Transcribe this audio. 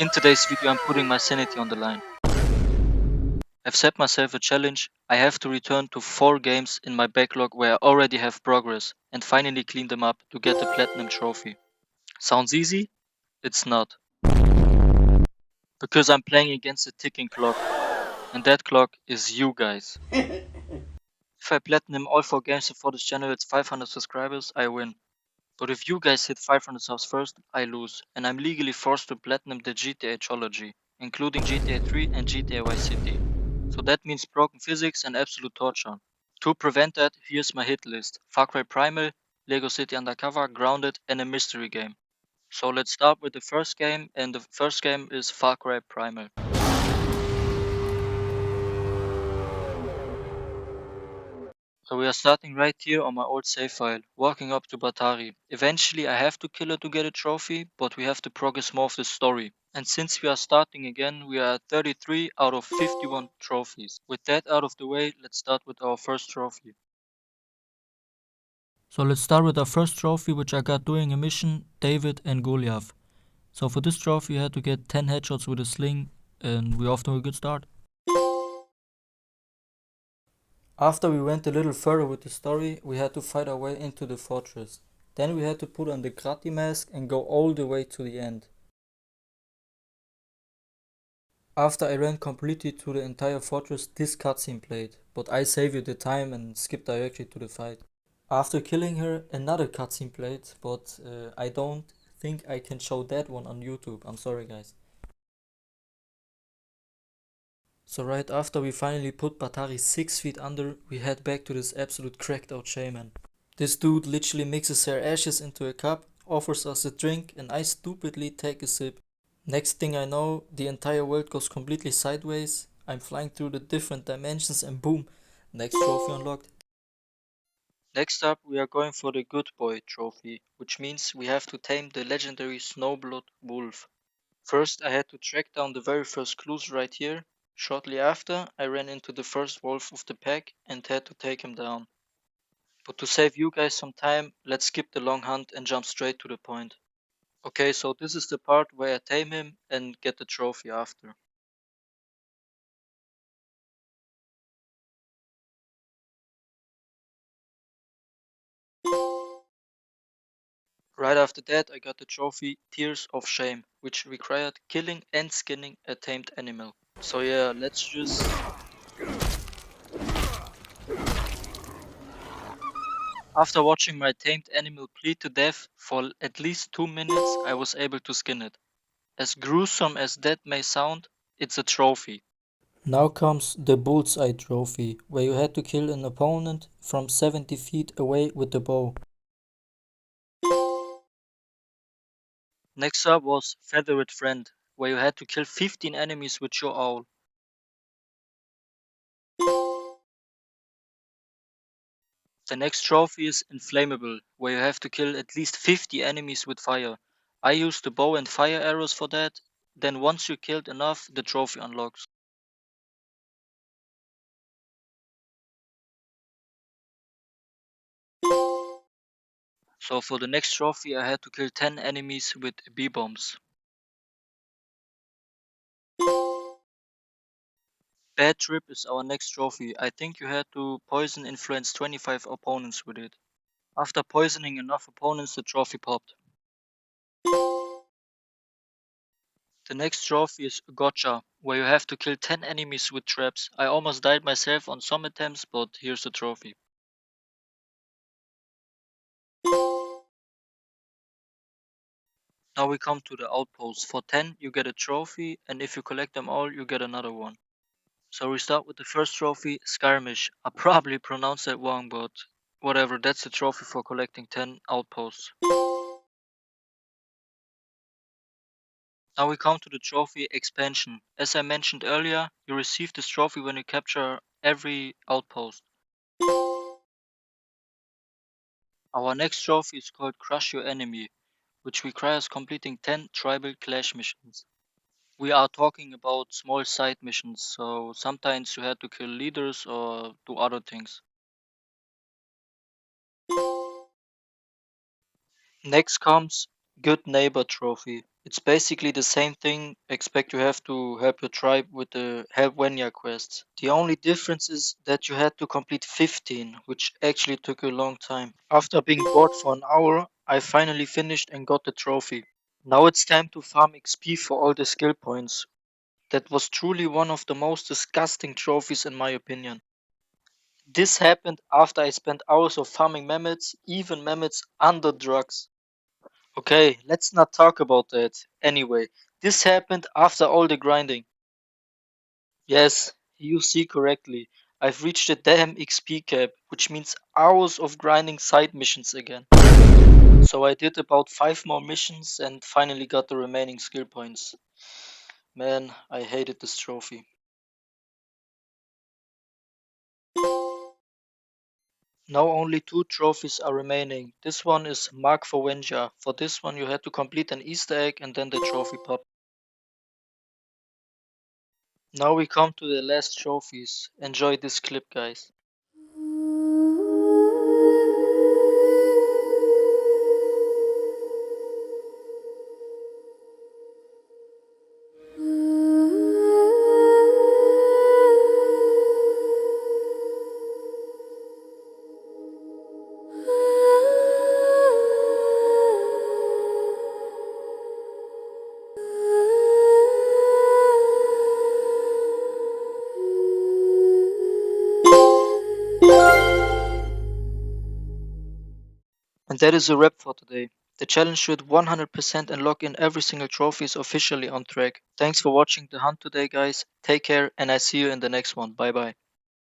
In today's video I'm putting my sanity on the line. I've set myself a challenge. I have to return to 4 games in my backlog where I already have progress and finally clean them up to get the Platinum trophy. Sounds easy? It's not. Because I'm playing against a ticking clock, and that clock is you guys. If I Platinum all 4 games before this channel hits 500 subscribers, I win. But if you guys hit 500 subs first, I lose, and I'm legally forced to Platinum the GTA Trilogy, including GTA 3 and GTA Vice City. So that means broken physics and absolute torture. To prevent that, here's my hit list: Cry Primal, Lego City Undercover, Grounded, and a mystery game. So let's start with the first game, and the first game is Cry Primal. So we are starting right here on my old save file, walking up to Batari. Eventually I have to kill her to get a trophy, but we have to progress more of the story. And since we are starting again, we are at 33 out of 51 trophies. With that out of the way, let's start with our first trophy. So let's start with our first trophy, which I got doing a mission, David and Goliath. So for this trophy you had to get 10 headshots with a sling, and we're off to a good start. After we went a little further with the story, we had to fight our way into the fortress. Then we had to put on the Grati mask and go all the way to the end. After I ran completely through the entire fortress, this cutscene played, but I saved you the time and skipped directly to the fight. After killing her, another cutscene played, but I don't think I can show that one on YouTube. I'm sorry guys. So right after we finally put Batari 6 feet under, we head back to this absolute cracked out shaman. This dude literally mixes her ashes into a cup, offers us a drink, and I stupidly take a sip. Next thing I know, the entire world goes completely sideways. I'm flying through the different dimensions and boom, next trophy unlocked. Next up, we are going for the Good Boy trophy, which means we have to tame the legendary Snowblood Wolf. First, I had to track down the very first clues right here. Shortly after, I ran into the first wolf of the pack and had to take him down. But to save you guys some time, let's skip the long hunt and jump straight to the point. Okay, so this is the part where I tame him and get the trophy after. Right after that, I got the trophy Tears of Shame, which required killing and skinning a tamed animal. So yeah, let's just... After watching my tamed animal bleed to death for at least 2 minutes, I was able to skin it. As gruesome as that may sound, it's a trophy. Now comes the Bullseye trophy, where you had to kill an opponent from 70 feet away with the bow. Next up was Feathered Friend, where you had to kill 15 enemies with your owl. The next trophy is Inflammable, where you have to kill at least 50 enemies with fire. I used the bow and fire arrows for that, then once you killed enough, the trophy unlocks. So for the next trophy I had to kill 10 enemies with B-bombs. Bad Trip is our next trophy. I think you had to poison influence 25 opponents with it. After poisoning enough opponents, the trophy popped. The next trophy is Gotcha, where you have to kill 10 enemies with traps. I almost died myself on some attempts, but here's the trophy. Now we come to the outposts. For 10 you get a trophy, and if you collect them all you get another one. So we start with the first trophy, Skirmish. I probably pronounced that wrong, but whatever, that's the trophy for collecting 10 outposts. Now we come to the trophy Expansion. As I mentioned earlier, you receive this trophy when you capture every outpost. Our next trophy is called Crush Your Enemy, which requires completing 10 tribal clash missions. We are talking about small side missions, so sometimes you had to kill leaders or do other things. Next comes Good Neighbor Trophy. It's basically the same thing, except you have to help your tribe with the Help Wenya quests. The only difference is that you had to complete 15, which actually took a long time. After being bored for an hour, I finally finished and got the trophy. Now it's time to farm XP for all the skill points. That was truly one of the most disgusting trophies in my opinion. This happened after I spent hours of farming mammoths, even mammoths under drugs. Okay, let's not talk about that. Anyway, this happened after all the grinding. Yes, you see correctly. I've reached the damn XP cap, which means hours of grinding side missions again. So I did about 5 more missions and finally got the remaining skill points. Man, I hated this trophy. Now only 2 trophies are remaining. This one is Mark for Wenja. For this one you had to complete an Easter egg and then the trophy pop. Now we come to the last trophies. Enjoy this clip, guys. And that is a wrap for today. The challenge to hit 100% and lock in every single trophy is officially on track. Thanks for watching the hunt today, guys. Take care, and I see you in the next one. Bye bye.